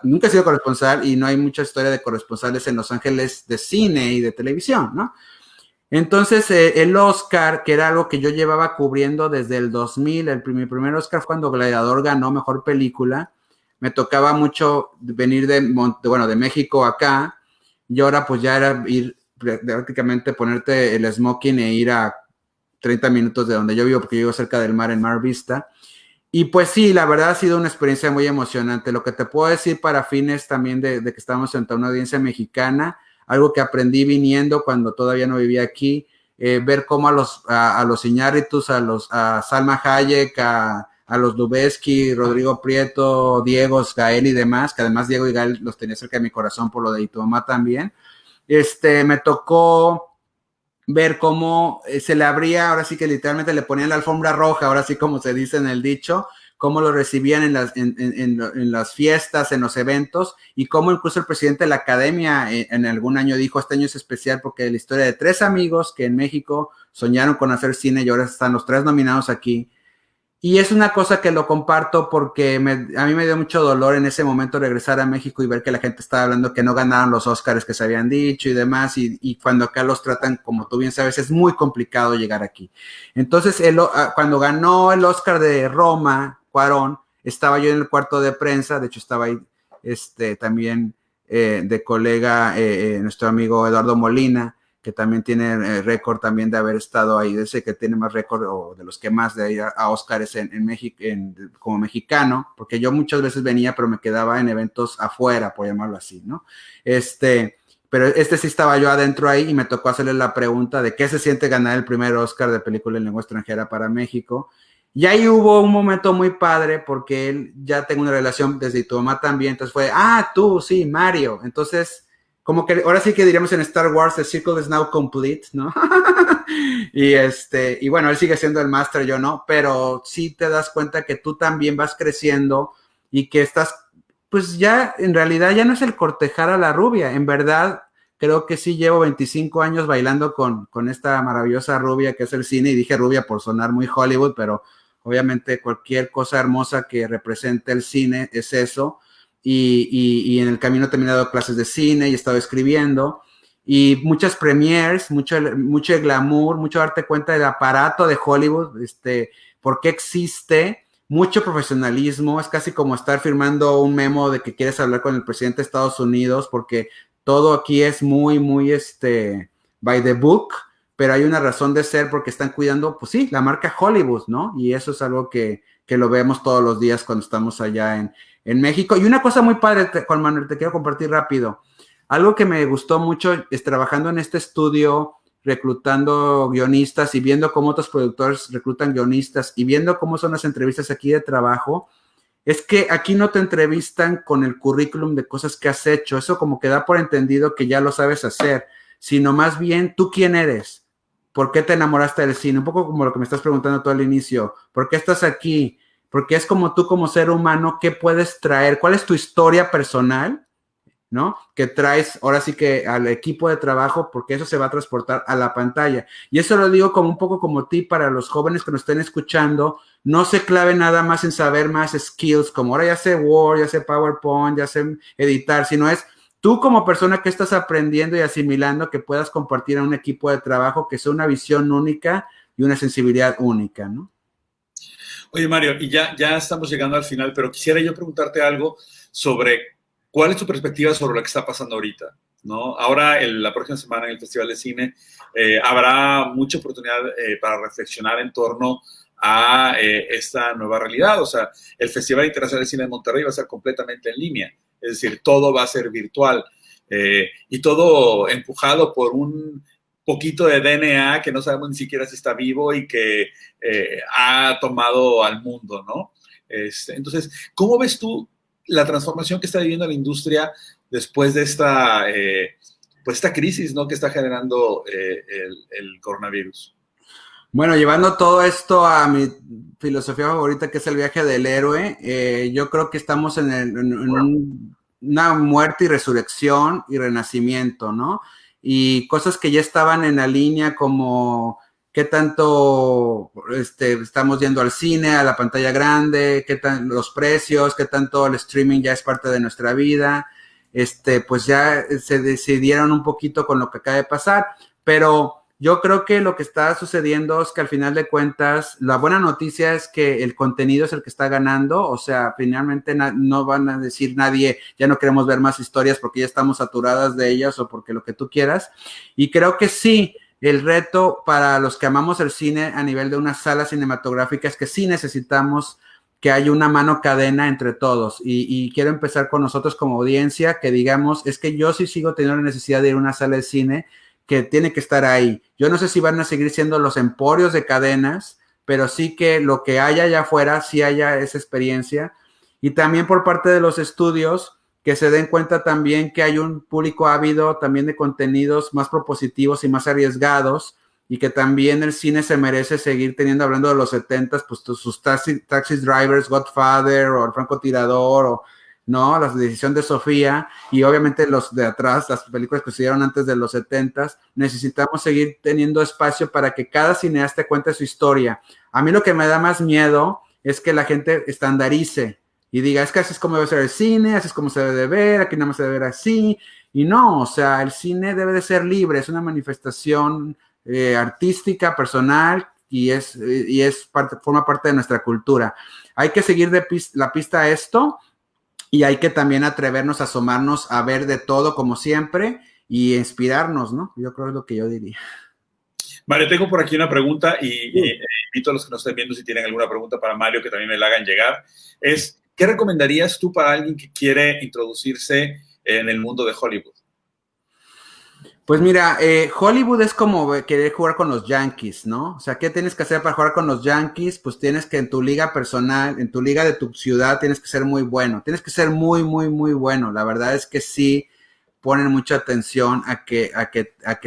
nunca he sido corresponsal y no hay mucha historia de corresponsales en Los Ángeles de cine y de televisión, ¿no? Entonces, el Oscar, que era algo que yo llevaba cubriendo desde el 2000, mi primer Oscar fue cuando Gladiador ganó Mejor Película. Me tocaba mucho venir de México acá, y ahora pues ya era ir prácticamente ponerte el smoking e ir a 30 minutos de donde yo vivo, porque yo vivo cerca del mar, en Mar Vista. Y pues sí, la verdad ha sido una experiencia muy emocionante. Lo que te puedo decir para fines también de que estamos frente a una audiencia mexicana, algo que aprendí viniendo cuando todavía no vivía aquí, ver cómo a los Iñárritus, a Salma Hayek, a los Lubeski, Rodrigo Prieto, Diego, Gael y demás, que además Diego y Gael los tenía cerca de mi corazón por lo de Y tu mamá también. Me tocó ver cómo se le abría, ahora sí que literalmente le ponían la alfombra roja, ahora sí como se dice en el dicho, cómo lo recibían en las fiestas, en los eventos, y cómo incluso el presidente de la academia en algún año dijo, este año es especial porque la historia de 3 amigos que en México soñaron con hacer cine y ahora están los 3 nominados aquí. Y es una cosa que lo comparto porque a mí me dio mucho dolor en ese momento regresar a México y ver que la gente estaba hablando que no ganaron los Óscares que se habían dicho y demás, y cuando acá los tratan, como tú bien sabes, es muy complicado llegar aquí. Entonces, cuando ganó el Óscar de Roma, Cuarón, estaba yo en el cuarto de prensa, de hecho estaba ahí también de colega nuestro amigo Eduardo Molina, que también tiene récord también de haber estado ahí, ese que tiene más récord o de los que más de ir a Óscares en México como mexicano, porque yo muchas veces venía, pero me quedaba en eventos afuera, por llamarlo así, ¿no? pero sí estaba yo adentro ahí y me tocó hacerle la pregunta de qué se siente ganar el primer Oscar de película en lengua extranjera para México. Y ahí hubo un momento muy padre porque él ya tengo una relación desde tu mamá también, entonces fue, tú, sí, Mario. Entonces, como que ahora sí que diríamos en Star Wars, the circle is now complete, ¿no? y bueno, él sigue siendo el máster, yo no, pero sí te das cuenta que tú también vas creciendo y que estás, pues ya, en realidad ya no es el cortejar a la rubia, en verdad creo que sí llevo 25 años bailando con esta maravillosa rubia que es el cine, y dije rubia por sonar muy Hollywood, pero obviamente cualquier cosa hermosa que represente el cine es eso, y en el camino he terminado clases de cine y he estado escribiendo, y muchas premieres, mucho glamour, mucho darte cuenta del aparato de Hollywood, por qué existe, mucho profesionalismo, es casi como estar firmando un memo de que quieres hablar con el presidente de Estados Unidos, porque todo aquí es muy, muy, by the book, pero hay una razón de ser porque están cuidando, pues sí, la marca Hollywood, ¿no? Y eso es algo que lo vemos todos los días cuando estamos allá en México. Y una cosa muy padre, Juan Manuel, te quiero compartir rápido. Algo que me gustó mucho es trabajando en este estudio, reclutando guionistas y viendo cómo otros productores reclutan guionistas y viendo cómo son las entrevistas aquí de trabajo, es que aquí no te entrevistan con el currículum de cosas que has hecho, eso como que da por entendido que ya lo sabes hacer, sino más bien tú quién eres, por qué te enamoraste del cine, un poco como lo que me estás preguntando tú al inicio, por qué estás aquí, porque es como tú como ser humano, qué puedes traer, cuál es tu historia personal, ¿no? Que traes ahora sí que al equipo de trabajo, porque eso se va a transportar a la pantalla. Y eso lo digo como un poco como tip para los jóvenes que nos estén escuchando, no se claven nada más en saber más skills, como ahora ya sé Word, ya sé PowerPoint, ya sé editar, sino es tú como persona que estás aprendiendo y asimilando que puedas compartir a un equipo de trabajo que sea una visión única y una sensibilidad única, ¿no? Oye, Mario, y ya estamos llegando al final, pero quisiera yo preguntarte algo sobre cuál es tu perspectiva sobre lo que está pasando ahorita, ¿no? Ahora, la próxima semana en el Festival de Cine, habrá mucha oportunidad para reflexionar en torno a esta nueva realidad. O sea, el Festival Internacional de Cine de Monterrey va a ser completamente en línea, es decir, todo va a ser virtual y todo empujado por un poquito de DNA que no sabemos ni siquiera si está vivo y que ha tomado al mundo, ¿no? Entonces, ¿cómo ves tú la transformación que está viviendo la industria después de pues esta crisis, ¿no? Que está generando el coronavirus? Bueno, llevando todo esto a mi filosofía favorita, que es el viaje del héroe, yo creo que estamos una muerte y resurrección y renacimiento, ¿no? Y cosas que ya estaban en la línea como qué tanto estamos yendo al cine, a la pantalla grande, qué tan los precios, qué tanto el streaming ya es parte de nuestra vida, pues ya se decidieron un poquito con lo que acaba de pasar, pero yo creo que lo que está sucediendo es que al final de cuentas, la buena noticia es que el contenido es el que está ganando, o sea, finalmente no van a decir nadie, ya no queremos ver más historias porque ya estamos saturadas de ellas o porque lo que tú quieras, y creo que sí, el reto para los que amamos el cine a nivel de una sala cinematográfica es que sí necesitamos que haya una mano cadena entre todos, y quiero empezar con nosotros como audiencia, que digamos, es que yo sí sigo teniendo la necesidad de ir a una sala de cine, que tiene que estar ahí. Yo no sé si van a seguir siendo los emporios de cadenas, pero sí que lo que haya allá afuera, sí haya esa experiencia. Y también por parte de los estudios, que se den cuenta también que hay un público ávido también de contenidos más propositivos y más arriesgados, y que también el cine se merece seguir teniendo, hablando de los 70s, pues sus taxi drivers, Godfather, o el francotirador, o no, la decisión de Sofía, y obviamente los de atrás, las películas que se hicieron antes de los 70s, necesitamos seguir teniendo espacio para que cada cineasta cuente su historia. A mí lo que me da más miedo es que la gente estandarice y diga, es que así es como debe ser el cine, así es como se debe de ver, aquí nada más se debe ver así, y no, o sea, el cine debe de ser libre, es una manifestación artística, personal, y forma parte de nuestra cultura. Hay que seguir la pista a esto, y hay que también atrevernos a asomarnos a ver de todo como siempre y inspirarnos, ¿no? Yo creo que es lo que yo diría. Mario, tengo por aquí una pregunta y invito a los que nos estén viendo si tienen alguna pregunta para Mario que también me la hagan llegar. ¿Qué recomendarías tú para alguien que quiere introducirse en el mundo de Hollywood? Pues mira, Hollywood es como querer jugar con los Yankees, ¿no? O sea, ¿qué tienes que hacer para jugar con los Yankees? Pues tienes que en tu liga personal, en tu liga de tu ciudad, tienes que ser muy bueno. Tienes que ser muy, muy, muy bueno. La verdad es que sí ponen mucha atención a que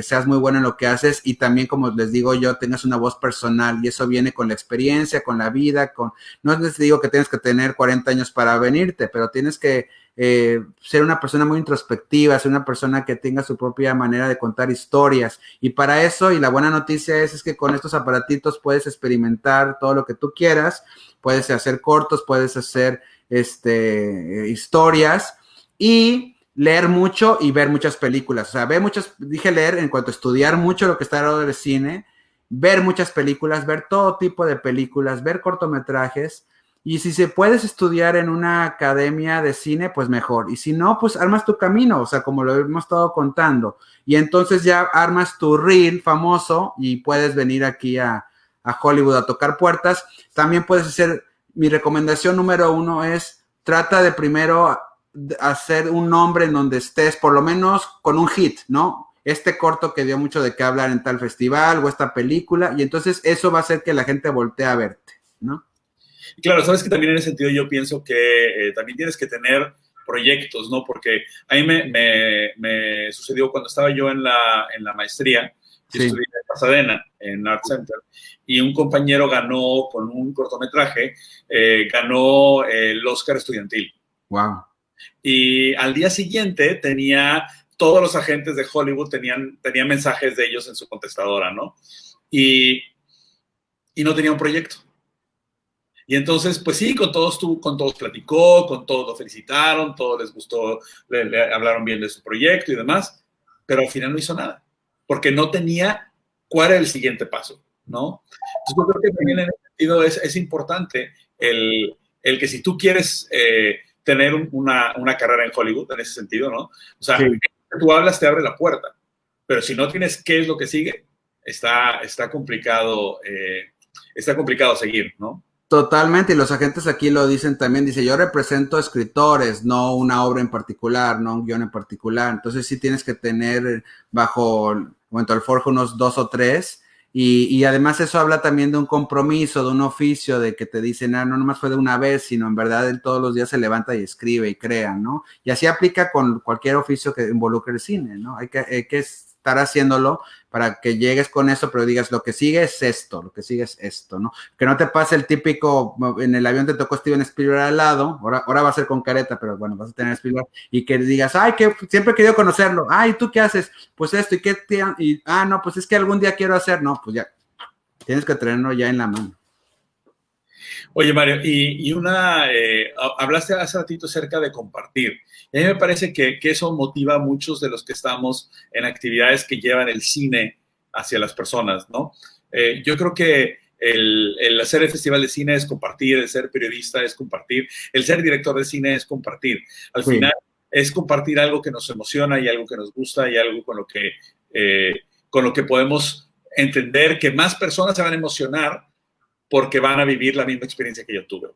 seas muy bueno en lo que haces y también, como les digo yo, tengas una voz personal y eso viene con la experiencia, con la vida, no les digo que tienes que tener 40 años para venirte, pero tienes que ser una persona muy introspectiva, ser una persona que tenga su propia manera de contar historias. Y para eso, y la buena noticia es que con estos aparatitos puedes experimentar todo lo que tú quieras, puedes hacer cortos, puedes hacer historias y leer mucho y ver muchas películas. O sea, dije leer en cuanto a estudiar mucho lo que está alrededor del cine, ver muchas películas, ver todo tipo de películas, ver cortometrajes. Y si se puedes estudiar en una academia de cine, pues mejor. Y si no, pues armas tu camino, o sea, como lo hemos estado contando. Y entonces ya armas tu reel famoso y puedes venir aquí a Hollywood a tocar puertas. También puedes hacer, mi recomendación número 1 es, trata de primero hacer un nombre en donde estés, por lo menos con un hit, ¿no? Este corto que dio mucho de qué hablar en tal festival o esta película, y entonces eso va a hacer que la gente voltee a verte, ¿no? Y claro, sabes que también en ese sentido yo pienso que también tienes que tener proyectos, ¿no? Porque a mí me sucedió cuando estaba yo en la maestría, yo estudié en Pasadena, en Art Center, y un compañero ganó con un cortometraje, ganó el Oscar estudiantil. Wow. Y al día siguiente todos los agentes de Hollywood tenían mensajes de ellos en su contestadora, ¿no? Y no tenía un proyecto. Y entonces, pues sí, con todos platicó, con todos lo felicitaron, todos les gustó, le hablaron bien de su proyecto y demás, pero al final no hizo nada, porque no tenía cuál era el siguiente paso, ¿no? Entonces yo creo que también en ese sentido es importante el que si tú quieres tener una carrera en Hollywood, en ese sentido, ¿no? O sea, sí, tú hablas, te abre la puerta, pero si no tienes qué es lo que sigue, está complicado seguir, ¿no? Totalmente, y los agentes aquí lo dicen también, dice, yo represento escritores, no una obra en particular, no un guión en particular, entonces sí tienes que tener bajo el forjo unos 2 o 3, y además eso habla también de un compromiso, de un oficio, de que te dicen, no nomás fue de una vez, sino en verdad él todos los días se levanta y escribe y crea, ¿no? Y así aplica con cualquier oficio que involucre el cine, ¿no? Hay que estar haciéndolo para que llegues con eso, pero digas, lo que sigue es esto, lo que sigue es esto, ¿no? Que no te pase el típico, en el avión te tocó Steven Spielberg al lado, ahora va a ser con careta, pero bueno, vas a tener Spielberg, y que digas, ay, que siempre he querido conocerlo, ay, ¿tú qué haces? Pues esto, no, pues es que algún día quiero hacer, no, pues ya, tienes que tenerlo ya en la mano. Oye, Mario, hablaste hace ratito acerca de compartir. Y a mí me parece que eso motiva a muchos de los que estamos en actividades que llevan el cine hacia las personas, ¿no? Yo creo que el hacer el festival de cine es compartir, el ser periodista es compartir, el ser director de cine es compartir. Al final es compartir algo que nos emociona y algo que nos gusta y algo con lo que podemos entender que más personas se van a emocionar porque van a vivir la misma experiencia que yo tuve.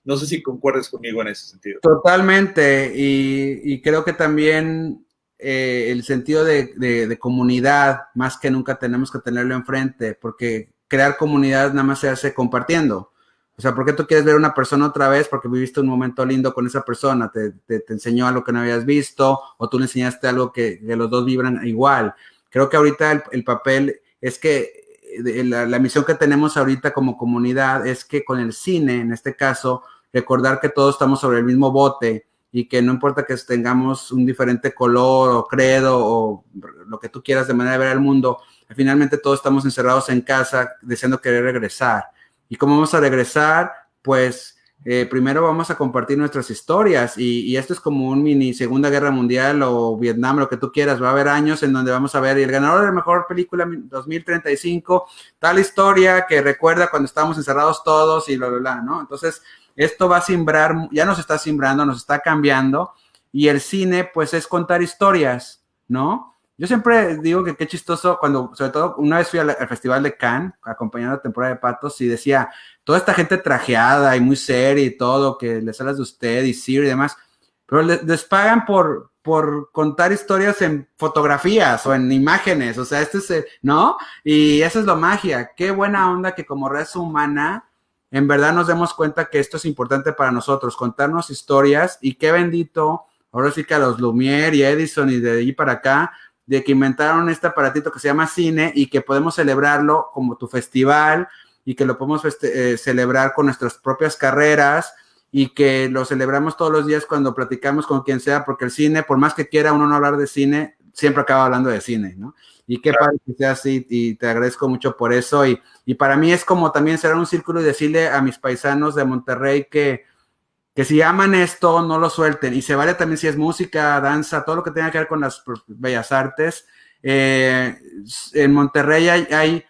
No sé si concuerdes conmigo en ese sentido. Totalmente, y creo que también el sentido de comunidad, más que nunca tenemos que tenerlo enfrente, porque crear comunidad nada más se hace compartiendo. O sea, ¿por qué tú quieres ver a una persona otra vez? Porque viviste un momento lindo con esa persona, te enseñó algo que no habías visto, o tú le enseñaste algo que los dos vibran igual. Creo que ahorita el papel es que la misión que tenemos ahorita como comunidad es que con el cine, en este caso, recordar que todos estamos sobre el mismo bote y que no importa que tengamos un diferente color o credo o lo que tú quieras de manera de ver el mundo, finalmente todos estamos encerrados en casa deseando querer regresar. ¿Y cómo vamos a regresar? Pues primero vamos a compartir nuestras historias y esto es como un mini Segunda Guerra Mundial o Vietnam, lo que tú quieras. Va a haber años en donde vamos a ver y el ganador de la mejor película 2035, tal historia que recuerda cuando estábamos encerrados todos y ¿no? Entonces, esto va a simbrar, ya nos está simbrando, nos está cambiando y el cine pues es contar historias, ¿no? Yo siempre digo que qué chistoso cuando, sobre todo, una vez fui al Festival de Cannes acompañando la temporada de Patos y decía, toda esta gente trajeada y muy seria y todo, que les hablas de usted y Sir y demás, pero les pagan por por contar historias en fotografías o en imágenes, o sea, ¿no? Y eso es la magia. Qué buena onda que como raza humana, en verdad nos demos cuenta que esto es importante para nosotros, contarnos historias, y qué bendito, ahora sí que a los Lumière y Edison y de allí para acá, de que inventaron este aparatito que se llama cine y que podemos celebrarlo como tu festival y que lo podemos celebrar con nuestras propias carreras y que lo celebramos todos los días cuando platicamos con quien sea, porque el cine, por más que quiera uno no hablar de cine, siempre acaba hablando de cine, ¿no? Y qué padre que sea así, y te agradezco mucho por eso, y para mí es como también cerrar un círculo y decirle a mis paisanos de Monterrey que si aman esto, no lo suelten, y se vale también si es música, danza, todo lo que tenga que ver con las bellas artes. En Monterrey hay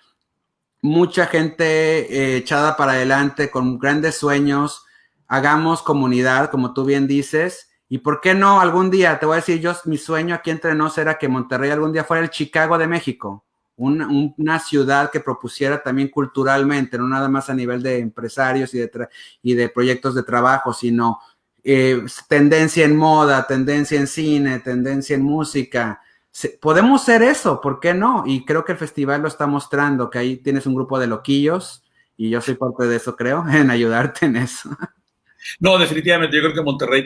mucha gente echada para adelante, con grandes sueños. Hagamos comunidad, como tú bien dices, y por qué no algún día, te voy a decir, mi sueño aquí entre nos era que Monterrey algún día fuera el Chicago de México, una ciudad que propusiera también culturalmente, no nada más a nivel de empresarios y de proyectos de trabajo, sino tendencia en moda, tendencia en cine, tendencia en música. Podemos ser eso, ¿por qué no? Y creo que el festival lo está mostrando, que ahí tienes un grupo de loquillos, y yo soy parte de eso, creo, en ayudarte en eso. No, definitivamente, yo creo que Monterrey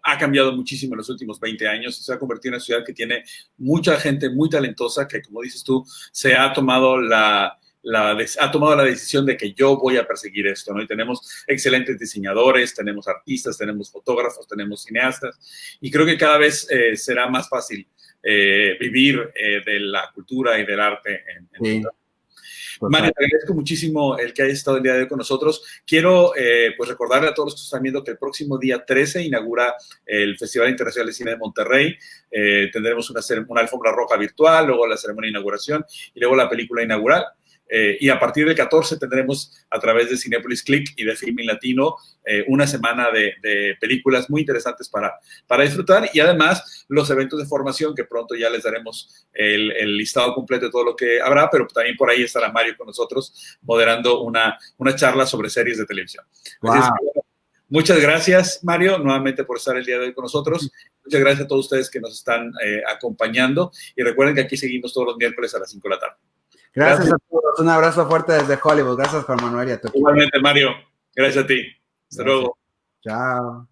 ha cambiado muchísimo en los últimos 20 años, se ha convertido en una ciudad que tiene mucha gente muy talentosa, que como dices tú, se ha tomado ha tomado la decisión de que yo voy a perseguir esto, ¿no? Y tenemos excelentes diseñadores, tenemos artistas, tenemos fotógrafos, tenemos cineastas, y creo que cada vez será más fácil vivir de la cultura y del arte en sí. Mario, te agradezco muchísimo el que hayas estado el día de hoy con nosotros. Quiero pues recordarle a todos los que están viendo que el próximo día 13 inaugura el Festival Internacional de Cine de Monterrey. Tendremos una alfombra roja virtual, luego la ceremonia de inauguración y luego la película inaugural. Y a partir del 14 tendremos a través de Cinépolis Click y de Filmin Latino una semana de películas muy interesantes para disfrutar, y además los eventos de formación que pronto ya les daremos el listado completo de todo lo que habrá, pero también por ahí estará Mario con nosotros moderando una charla sobre series de televisión. Wow. Así es que, bueno, muchas gracias, Mario, nuevamente por estar el día de hoy con nosotros. Muchas gracias a todos ustedes que nos están acompañando, y recuerden que aquí seguimos todos los miércoles a las 5 de la tarde. Gracias a todos. Un abrazo fuerte desde Hollywood. Gracias, Juan Manuel, y a tu equipo. Igualmente, Mario. Gracias a ti. Hasta luego. Chao.